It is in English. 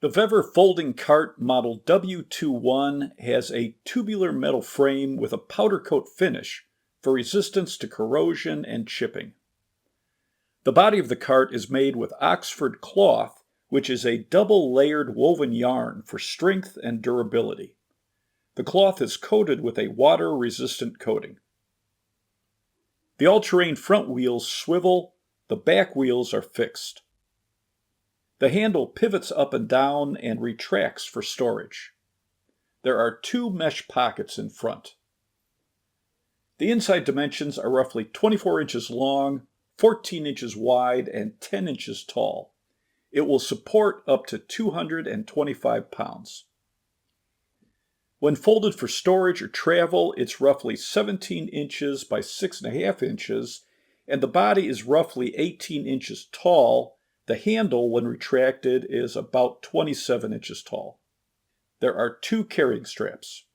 The Vevor folding cart model W21 has a tubular metal frame with a powder coat finish for resistance to corrosion and chipping. The body of the cart is made with Oxford cloth, which is a double-layered woven yarn for strength and durability. The cloth is coated with a water-resistant coating. The all-terrain front wheels swivel, the back wheels are fixed. The handle pivots up and down and retracts for storage. There are 2 mesh pockets in front. The inside dimensions are roughly 24 inches long, 14 inches wide, and 10 inches tall. It will support up to 225 pounds. When folded for storage or travel, it's roughly 17 inches by 6.5 inches, and the body is roughly 18 inches tall. The handle, when retracted, is about 27 inches tall. There are 2 carrying straps.